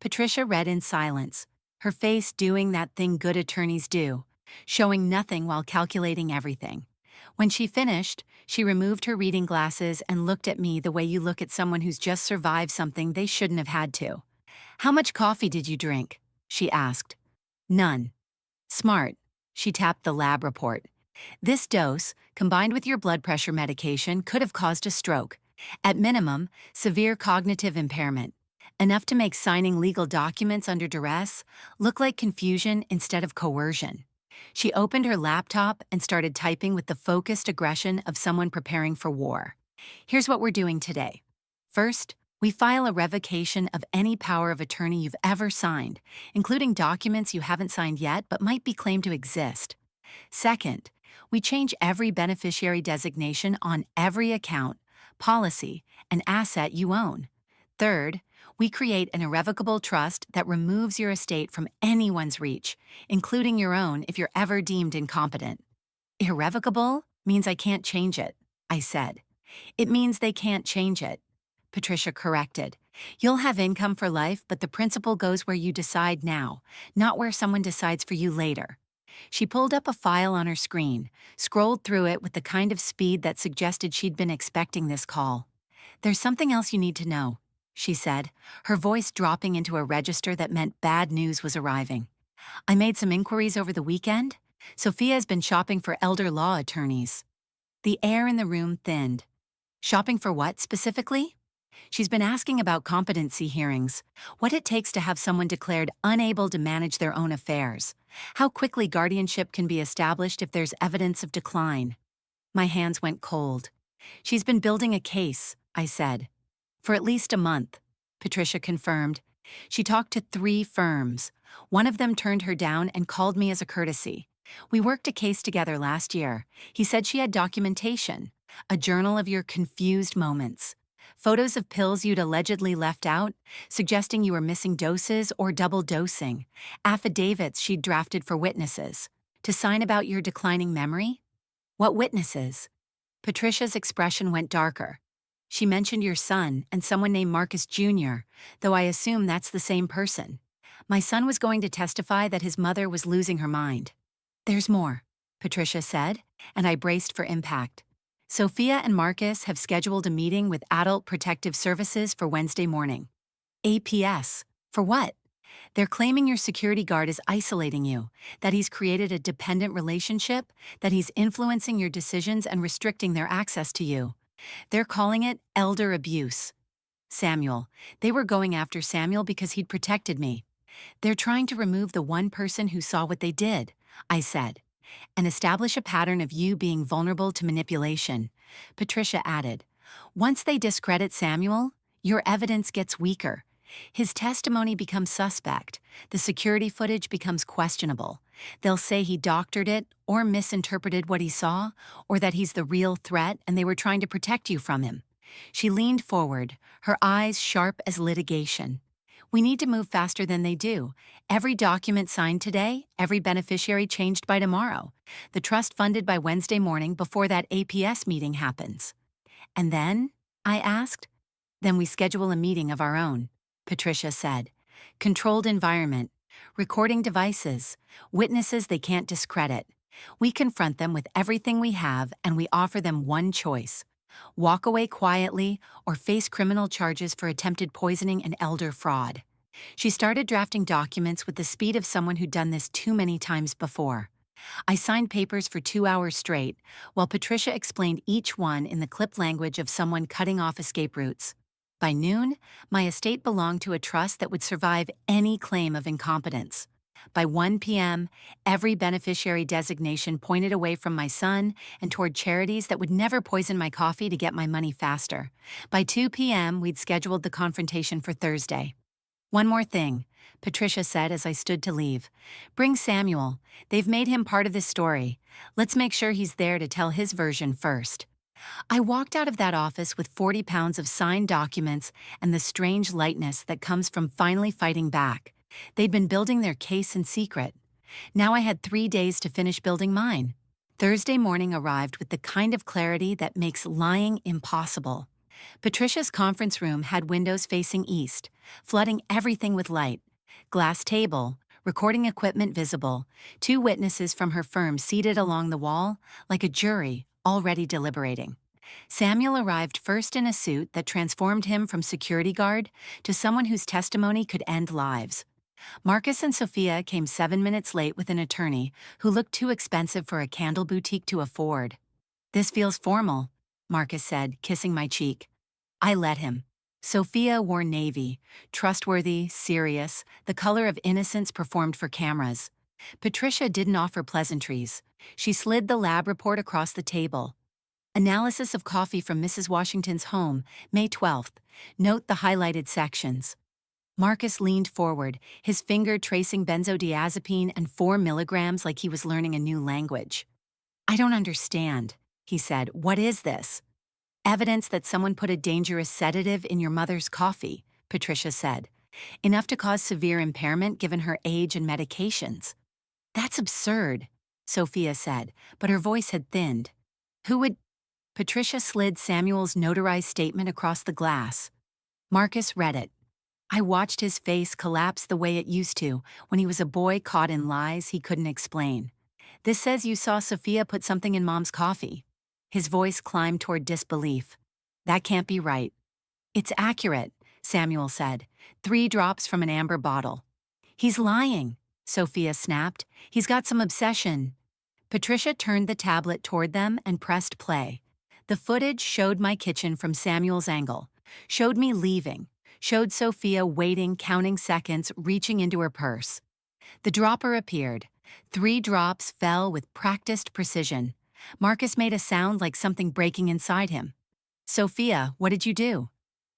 Patricia read in silence, her face doing that thing good attorneys do, showing nothing while calculating everything. When she finished, she removed her reading glasses and looked at me the way you look at someone who's just survived something they shouldn't have had to. How much coffee did you drink? She asked. None. Smart. She tapped the lab report. This dose, combined with your blood pressure medication, could have caused a stroke. At minimum, severe cognitive impairment. Enough to make signing legal documents under duress look like confusion instead of coercion. She opened her laptop and started typing with the focused aggression of someone preparing for war. Here's what we're doing today. First, we file a revocation of any power of attorney you've ever signed, including documents you haven't signed yet but might be claimed to exist. Second, we change every beneficiary designation on every account, policy, and asset you own. Third, we create an irrevocable trust that removes your estate from anyone's reach, including your own if you're ever deemed incompetent. Irrevocable means I can't change it, I said. It means they can't change it, Patricia corrected. You'll have income for life, but the principle goes where you decide now, not where someone decides for you later. She pulled up a file on her screen, scrolled through it with the kind of speed that suggested she'd been expecting this call. There's something else you need to know, she said, her voice dropping into a register that meant bad news was arriving. I made some inquiries over the weekend. Sophia has been shopping for elder law attorneys. The air in the room thinned. Shopping for what specifically? She's been asking about competency hearings, what it takes to have someone declared unable to manage their own affairs, how quickly guardianship can be established if there's evidence of decline. My hands went cold. She's been building a case, I said. For at least a month, Patricia confirmed. She talked to 3 firms. One of them turned her down and called me as a courtesy. We worked a case together last year. He said she had documentation, a journal of your confused moments, photos of pills you'd allegedly left out, suggesting you were missing doses or double dosing, affidavits she'd drafted for witnesses, to sign about your declining memory. What witnesses? Patricia's expression went darker. She mentioned your son and someone named Marcus Jr., though I assume that's the same person. My son was going to testify that his mother was losing her mind. There's more, Patricia said, and I braced for impact. Sophia and Marcus have scheduled a meeting with Adult Protective Services for Wednesday morning. APS. For what? They're claiming your security guard is isolating you, that he's created a dependent relationship, that he's influencing your decisions and restricting their access to you. They're calling it elder abuse. Samuel. They were going after Samuel because he'd protected me. They're trying to remove the one person who saw what they did, I said, and establish a pattern of you being vulnerable to manipulation. Patricia added, once they discredit Samuel, your evidence gets weaker. His testimony becomes suspect. The security footage becomes questionable. They'll say he doctored it or misinterpreted what he saw, or that he's the real threat and they were trying to protect you from him. She leaned forward, her eyes sharp as litigation. We need to move faster than they do. Every document signed today, every beneficiary changed by tomorrow. The trust funded by Wednesday morning before that APS meeting happens. And then? I asked. Then we schedule a meeting of our own, Patricia said. Controlled environment, recording devices, witnesses they can't discredit. We confront them with everything we have and we offer them one choice. Walk away quietly or face criminal charges for attempted poisoning and elder fraud. She started drafting documents with the speed of someone who'd done this too many times before. I signed papers for 2 hours straight, while Patricia explained each one in the clipped language of someone cutting off escape routes. By noon, my estate belonged to a trust that would survive any claim of incompetence. By 1 p.m., every beneficiary designation pointed away from my son and toward charities that would never poison my coffee to get my money faster. By 2 p.m., we'd scheduled the confrontation for Thursday. One more thing, Patricia said as I stood to leave. Bring Samuel. They've made him part of this story. Let's make sure he's there to tell his version first. I walked out of that office with 40 pounds of signed documents and the strange lightness that comes from finally fighting back. They'd been building their case in secret. Now I had 3 days to finish building mine. Thursday morning arrived with the kind of clarity that makes lying impossible. Patricia's conference room had windows facing east, flooding everything with light. Glass table, recording equipment visible, 2 witnesses from her firm seated along the wall, like a jury, already deliberating. Samuel arrived first in a suit that transformed him from security guard to someone whose testimony could end lives. Marcus and Sophia came 7 minutes late with an attorney who looked too expensive for a candle boutique to afford. This feels formal, Marcus said, kissing my cheek. I let him. Sophia wore navy, trustworthy, serious, the color of innocence performed for cameras. Patricia didn't offer pleasantries. She slid the lab report across the table. Analysis of coffee from Mrs. Washington's home, May 12th. Note the highlighted sections. Marcus leaned forward, his finger tracing benzodiazepine and 4 milligrams like he was learning a new language. I don't understand, he said. What is this? Evidence that someone put a dangerous sedative in your mother's coffee, Patricia said. Enough to cause severe impairment given her age and medications. That's absurd, Sophia said, but her voice had thinned. Who would... Patricia slid Samuel's notarized statement across the glass. Marcus read it. I watched his face collapse the way it used to when he was a boy caught in lies he couldn't explain. This says you saw Sophia put something in Mom's coffee. His voice climbed toward disbelief. That can't be right. It's accurate, Samuel said. 3 drops from an amber bottle. He's lying. Sophia snapped. He's got some obsession. Patricia turned the tablet toward them and pressed play. The footage showed my kitchen from Samuel's angle, showed me leaving, showed Sophia waiting, counting seconds, reaching into her purse. The dropper appeared. 3 drops fell with practiced precision. Marcus made a sound like something breaking inside him. Sophia, what did you do?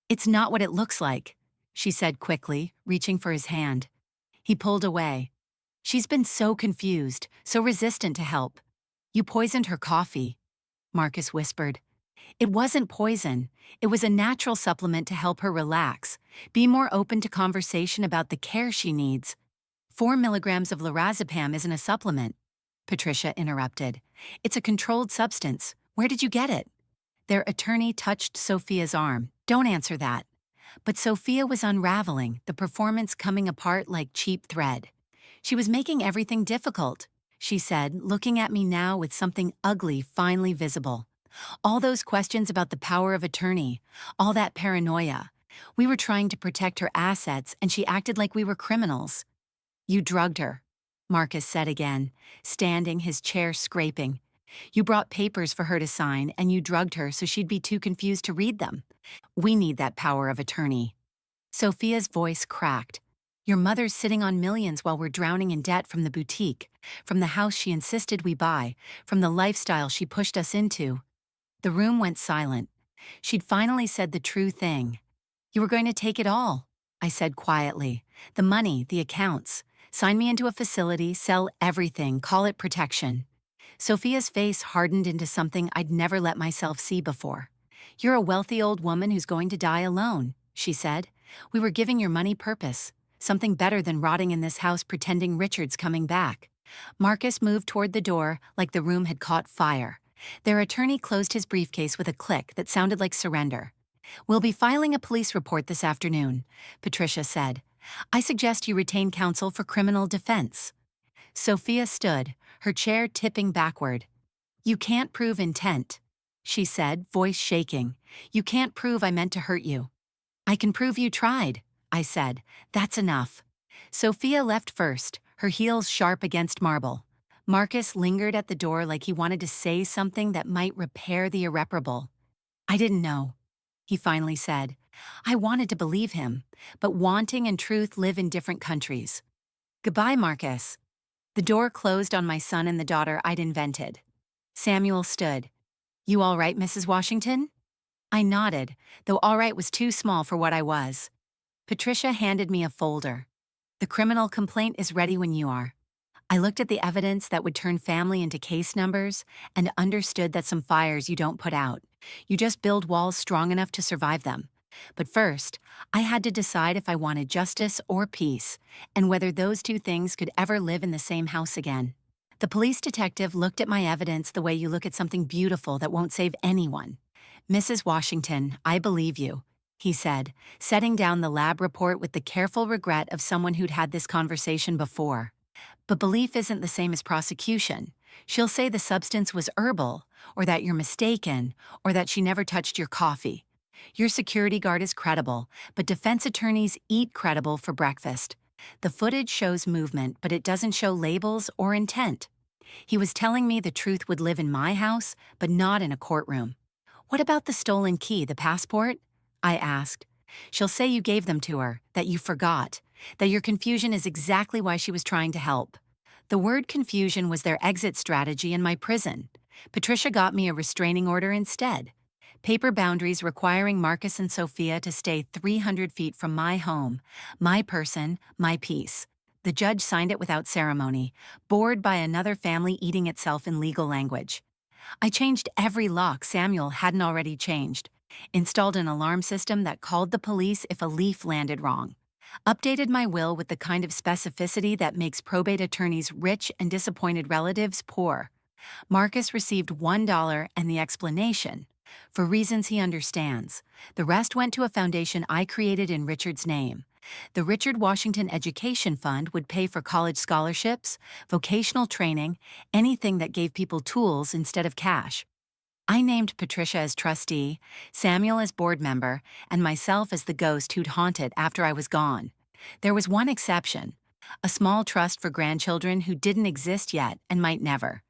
It's not what it looks like, she said quickly, reaching for his hand. He pulled away. She's been so confused, so resistant to help. You poisoned her coffee, Marcus whispered. It wasn't poison. It was a natural supplement to help her relax, be more open to conversation about the care she needs. 4 milligrams of lorazepam isn't a supplement, Patricia interrupted. It's a controlled substance. Where did you get it? Their attorney touched Sophia's arm. Don't answer that. But Sophia was unraveling, the performance coming apart like cheap thread. She was making everything difficult, she said, looking at me now with something ugly finally visible. All those questions about the power of attorney, all that paranoia. We were trying to protect her assets, and she acted like we were criminals. You drugged her, Marcus said again, standing, his chair scraping. You brought papers for her to sign, and you drugged her so she'd be too confused to read them. We need that power of attorney. Sophia's voice cracked. Your mother's sitting on millions while we're drowning in debt from the boutique, from the house she insisted we buy, from the lifestyle she pushed us into. The room went silent. She'd finally said the true thing. You were going to take it all, I said quietly. The money, the accounts. Sign me into a facility, sell everything, call it protection. Sophia's face hardened into something I'd never let myself see before. You're a wealthy old woman who's going to die alone, she said. We were giving your money purpose, something better than rotting in this house pretending Richard's coming back. Marcus moved toward the door like the room had caught fire. Their attorney closed his briefcase with a click that sounded like surrender. We'll be filing a police report this afternoon, Patricia said. I suggest you retain counsel for criminal defense. Sophia stood, her chair tipping backward. You can't prove intent, she said, voice shaking. You can't prove I meant to hurt you. I can prove you tried, I said. That's enough. Sophia left first, her heels sharp against marble. Marcus lingered at the door like he wanted to say something that might repair the irreparable. I didn't know, he finally said. I wanted to believe him, but wanting and truth live in different countries. Goodbye, Marcus. The door closed on my son and the daughter I'd invented. Samuel stood. You all right, Mrs. Washington? I nodded, though all right was too small for what I was. Patricia handed me a folder. The criminal complaint is ready when you are. I looked at the evidence that would turn family into case numbers and understood that some fires you don't put out. You just build walls strong enough to survive them. But first, I had to decide if I wanted justice or peace, and whether those two things could ever live in the same house again. The police detective looked at my evidence the way you look at something beautiful that won't save anyone. Mrs. Washington, I believe you, he said, setting down the lab report with the careful regret of someone who'd had this conversation before. But belief isn't the same as prosecution. She'll say the substance was herbal, or that you're mistaken, or that she never touched your coffee. Your security guard is credible, but defense attorneys eat credible for breakfast. The footage shows movement, but it doesn't show labels or intent. He was telling me the truth would live in my house, but not in a courtroom. What about the stolen key, the passport? I asked. She'll say you gave them to her, that you forgot, that your confusion is exactly why she was trying to help. The word confusion was their exit strategy in my prison. Patricia got me a restraining order instead. Paper boundaries requiring Marcus and Sophia to stay 300 feet from my home, my person, my peace. The judge signed it without ceremony, bored by another family eating itself in legal language. I changed every lock Samuel hadn't already changed, installed an alarm system that called the police if a leaf landed wrong, updated my will with the kind of specificity that makes probate attorneys rich and disappointed relatives poor. Marcus received $1 and the explanation, for reasons he understands. The rest went to a foundation I created in Richard's name. The Richard Washington Education Fund would pay for college scholarships, vocational training, anything that gave people tools instead of cash. I named Patricia as trustee, Samuel as board member, and myself as the ghost who'd haunt it after I was gone. There was one exception. a small trust for grandchildren who didn't exist yet and might never.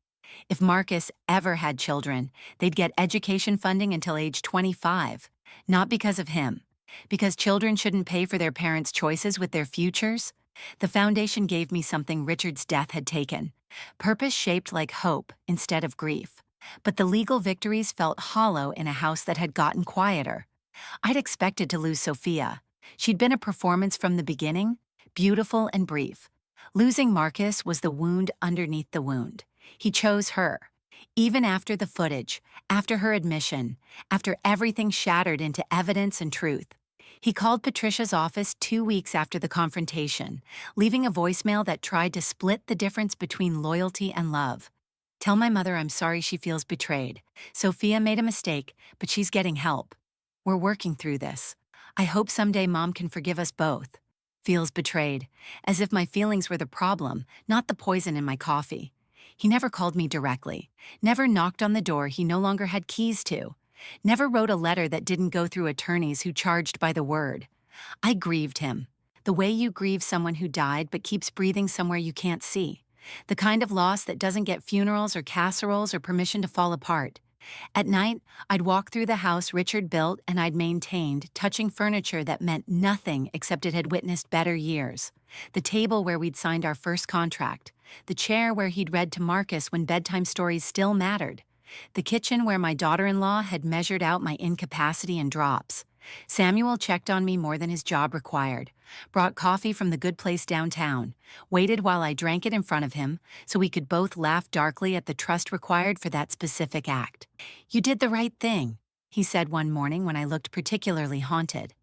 If Marcus ever had children, they'd get education funding until age 25. Not because of him. Because children shouldn't pay for their parents' choices with their futures. The foundation gave me something Richard's death had taken. Purpose shaped like hope instead of grief. But the legal victories felt hollow in a house that had gotten quieter. I'd expected to lose Sophia. She'd been a performance from the beginning, beautiful and brief. Losing Marcus was the wound underneath the wound. He chose her. Even after the footage, after her admission, after everything shattered into evidence and truth. He called Patricia's office 2 weeks after the confrontation, leaving a voicemail that tried to split the difference between loyalty and love. Tell my mother I'm sorry she feels betrayed. Sophia made a mistake, but she's getting help. We're working through this. I hope someday Mom can forgive us both. Feels betrayed, as if my feelings were the problem, not the poison in my coffee. He never called me directly, never knocked on the door he no longer had keys to, never wrote a letter that didn't go through attorneys who charged by the word. I grieved him, the way you grieve someone who died but keeps breathing somewhere you can't see, the kind of loss that doesn't get funerals or casseroles or permission to fall apart. At night, I'd walk through the house Richard built and I'd maintained, touching furniture that meant nothing except it had witnessed better years. The table where we'd signed our first contract. The chair where he'd read to Marcus when bedtime stories still mattered. The kitchen where my daughter-in-law had measured out my incapacity and drops. Samuel checked on me more than his job required, brought coffee from the good place downtown, waited while I drank it in front of him so we could both laugh darkly at the trust required for that specific act. You did the right thing, he said one morning when I looked particularly haunted.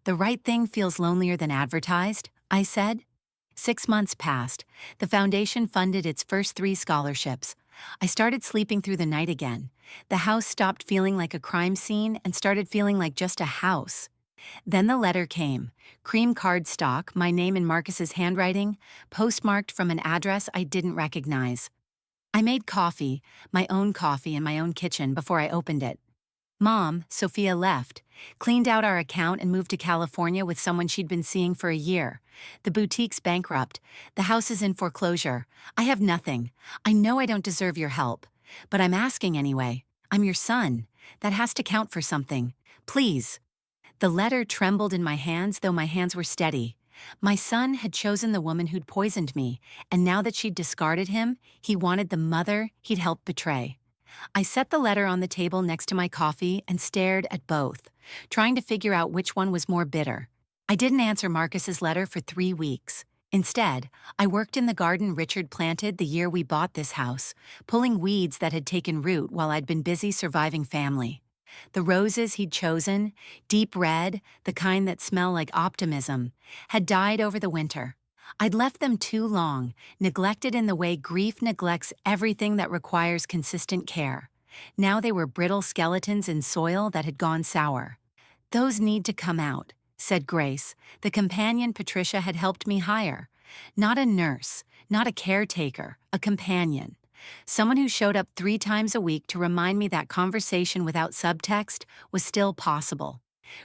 The right thing feels lonelier than advertised, I said. 6 months passed. The foundation funded its first 3 scholarships. I started sleeping through the night again. The house stopped feeling like a crime scene and started feeling like just a house. Then the letter came. Cream cardstock, my name in Marcus's handwriting, postmarked from an address I didn't recognize. I made coffee, my own coffee in my own kitchen before I opened it. Mom, Sophia left, cleaned out our account and moved to California with someone she'd been seeing for a year. The boutique's bankrupt. The house is in foreclosure. I have nothing. I know I don't deserve your help. But I'm asking anyway. I'm your son. That has to count for something. Please. The letter trembled in my hands, though my hands were steady. My son had chosen the woman who'd poisoned me, and now that she'd discarded him, he wanted the mother he'd helped betray. I set the letter on the table next to my coffee and stared at both, trying to figure out which one was more bitter. I didn't answer Marcus's letter for 3 weeks. Instead, I worked in the garden Richard planted the year we bought this house, pulling weeds that had taken root while I'd been busy surviving family. The roses he'd chosen, deep red, the kind that smell like optimism, had died over the winter. I'd left them too long, neglected in the way grief neglects everything that requires consistent care. Now they were brittle skeletons in soil that had gone sour. Those need to come out, said Grace, the companion Patricia had helped me hire. Not a nurse, not a caretaker, a companion. Someone who showed up 3 times a week to remind me that conversation without subtext was still possible.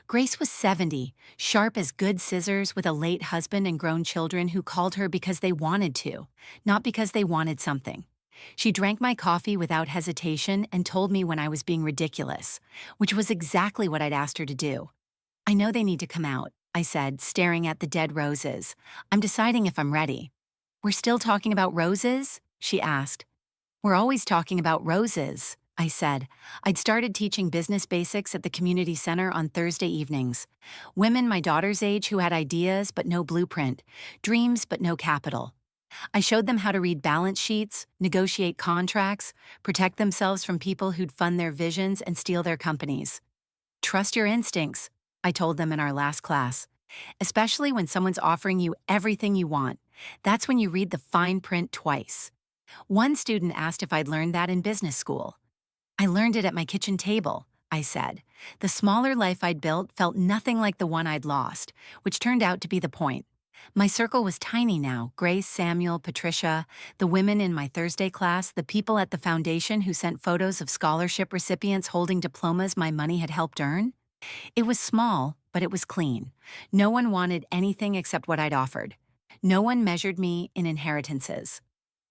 Grace was 70, sharp as good scissors with a late husband and grown children who called her because they wanted to, not because they wanted something. She drank my coffee without hesitation and told me when I was being ridiculous, which was exactly what I'd asked her to do. I know they need to come out, I said, staring at the dead roses. I'm deciding if I'm ready. We're still talking about roses? She asked. We're always talking about roses, I said. I'd started teaching business basics at the community center on Thursday evenings. Women my daughter's age who had ideas but no blueprint, dreams but no capital. I showed them how to read balance sheets, negotiate contracts, protect themselves from people who'd fund their visions and steal their companies. Trust your instincts, I told them in our last class. Especially when someone's offering you everything you want. That's when you read the fine print twice. One student asked if I'd learned that in business school. I learned it at my kitchen table, I said. The smaller life I'd built felt nothing like the one I'd lost, which turned out to be the point. My circle was tiny now: Grace, Samuel, Patricia, the women in my Thursday class, the people at the foundation who sent photos of scholarship recipients holding diplomas my money had helped earn. It was small, but it was clean. No one wanted anything except what I'd offered. No one measured me in inheritances.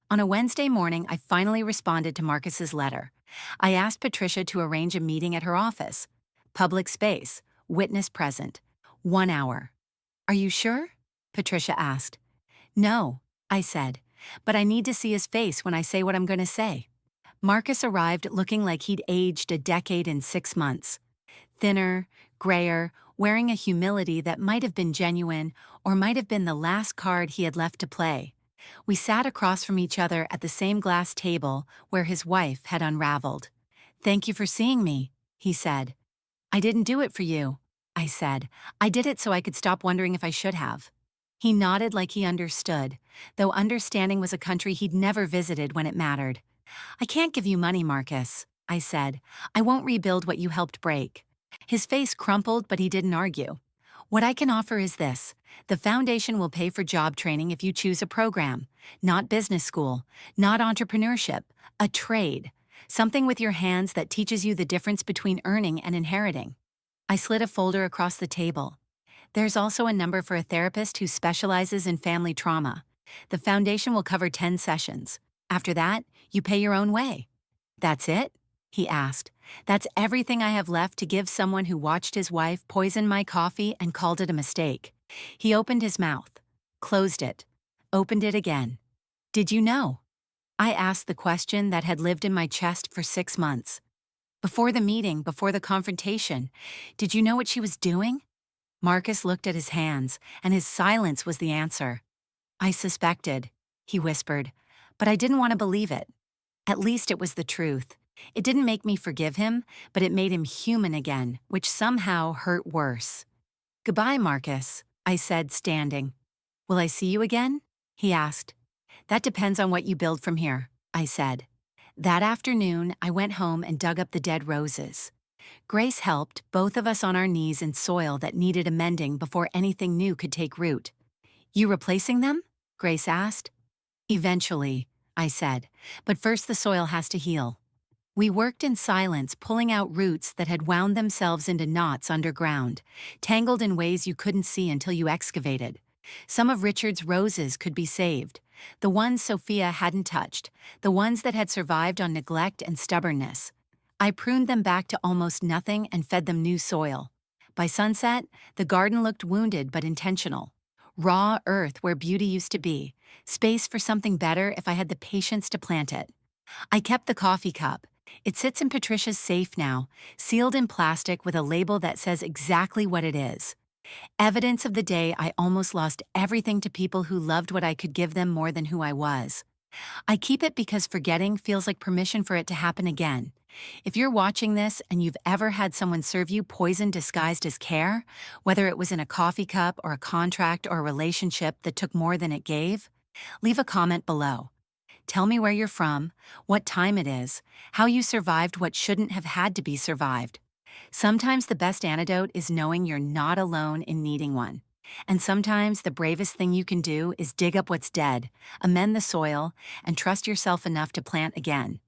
On a Wednesday morning, I finally responded to Marcus's letter. I asked Patricia to arrange a meeting at her office. Public space, witness present. 1 hour. Are you sure? Patricia asked. No, I said, but I need to see his face when I say what I'm going to say. Marcus arrived looking like he'd aged a decade in 6 months. Thinner, grayer, wearing a humility that might have been genuine or might have been the last card he had left to play. We sat across from each other at the same glass table where his wife had unraveled. "Thank you for seeing me," he said. "I didn't do it for you," I said. "I did it so I could stop wondering if I should have." He nodded like he understood, though understanding was a country he'd never visited when it mattered. "I can't give you money, Marcus," I said. "I won't rebuild what you helped break." His face crumpled, but he didn't argue. "What I can offer is this. The foundation will pay for job training if you choose a program. Not business school, not entrepreneurship, a trade. Something with your hands that teaches you the difference between earning and inheriting." I slid a folder across the table. "There's also a number for a therapist who specializes in family trauma. The foundation will cover 10 sessions. After that, you pay your own way." "That's it?" he asked. "That's everything I have left to give someone who watched his wife poison my coffee and called it a mistake." He opened his mouth, closed it, opened it again. "Did you know?" I asked the question that had lived in my chest for 6 months. Before the meeting, before the confrontation, did you know what she was doing? Marcus looked at his hands, and his silence was the answer. "I suspected," he whispered, "but I didn't want to believe it. At least it was the truth. It didn't make me forgive him, but it made him human again, which somehow hurt worse." "Goodbye, Marcus," I said, standing. "Will I see you again?" he asked. "That depends on what you build from here," I said. That afternoon, I went home and dug up the dead roses. Grace helped, both of us on our knees in soil that needed amending before anything new could take root. "You replacing them?" Grace asked. "Eventually," I said, "but first the soil has to heal." We worked in silence, pulling out roots that had wound themselves into knots underground, tangled in ways you couldn't see until you excavated. Some of Richard's roses could be saved, the ones Sophia hadn't touched, the ones that had survived on neglect and stubbornness. I pruned them back to almost nothing and fed them new soil. By sunset, the garden looked wounded but intentional. Raw earth where beauty used to be, space for something better if I had the patience to plant it. I kept the coffee cup. It sits in Patricia's safe now, sealed in plastic with a label that says exactly what it is. Evidence of the day I almost lost everything to people who loved what I could give them more than who I was. I keep it because forgetting feels like permission for it to happen again. If you're watching this and you've ever had someone serve you poison disguised as care, whether it was in a coffee cup or a contract or a relationship that took more than it gave, leave a comment below. Tell me where you're from, what time it is, how you survived what shouldn't have had to be survived. Sometimes the best antidote is knowing you're not alone in needing one. And sometimes the bravest thing you can do is dig up what's dead, amend the soil, and trust yourself enough to plant again.